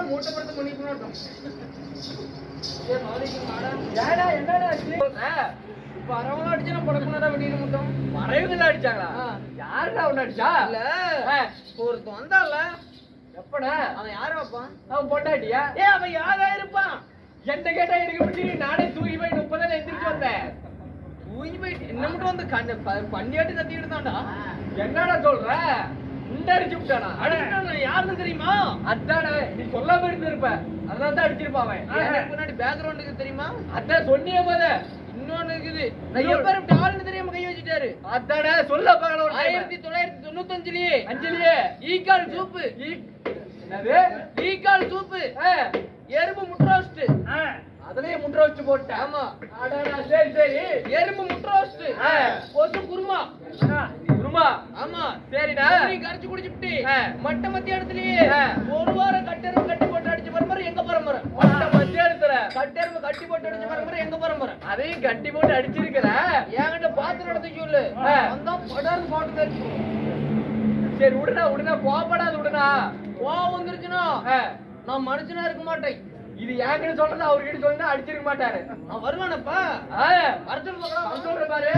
மூட்டை பண்ணிட்டு என்னடா பரவலாம் அடிச்சா படக்குனடா வெளியில மட்டும் மறைவுல அடிச்சாங்களா? யாருடா அவன் அடிச்சா? இல்ல ஒருத்தன் வந்தான்ல. எப்படா? அவன் யாரு வைப்பான்? அவன் பொண்டாட்டியா? அவன் யாரா இருப்பான்? என்ன கேட்டா எனக்கு பிடிச்சி நானே தூக்கி போய் 30 எந்திரிச்சு வந்தேன். தூங்கி போயிட்டு என்ன மட்டும் வந்து பண்ணியாட்டி கத்திக்கிட்டு தான்டா. என்னடா சொல்ற? அடிச்சு விட்டானா? யாருன்னு தெரியுமா? அதானே நீ சொல்லாம இருந்திருப்ப. அதனால தான் அடிச்சிருப்பான் அவன். எனக்கு முன்னாடி பேக்ரவுண்டுக்கு தெரியுமா? அதான் சொன்னியே போத. இன்னொன்னு இருக்குது. நிறைய பேர் டால்னு தெரியாம கை வச்சுட்டாரு. அதானே சொல்ல பார்க்கலாம். 1995லயே அஞ்சலியே ஈக்கால் சூப்பு. என்னது? ஈக்கால் சூப்பு. எறும்பு முட்டை ரோஸ்ட். அதுலயே முட்டை ரோஸ்ட் போட்டேன். ஆமா. அடடா சரி சரி. எறும்பு முட்டை ரோஸ்ட். பொசு குருமா. குருமா. ஆமா. சரிடா. நீ கரைச்சு குடிச்சிட்டு மட்ட மத்தியானத்திலேயே ஒரு வாரம் கட்டெரும்பு கட்டி போட்டு அடிச்ச பரம்பரை எங்க பரம்பரை. மட்ட மத்தியானத்துல கட்டெரும்பு கட்டி போட்டு அடிச்ச பரம்பரை எங்க பரம்பரை. அதையும் கட்டி போட்டு அடிச்சிருக்கிற. என்கிட்ட பாத்து நடத்தி சொல்லு. வந்தா படார்னு பாட்டு தெரிஞ்சு. சரி உடனே கோபப்படாது உடனா. கோவம் வந்துருச்சுன்னா நான் மனுஷனா இருக்க மாட்டேன். இது என்கிட்ட சொல்றது அவர்கிட்ட சொல்லினா அடிச்சிருக்க மாட்டாரு. நான் வருவானப்பா. வரச்சொல் சொல்ற பாரு.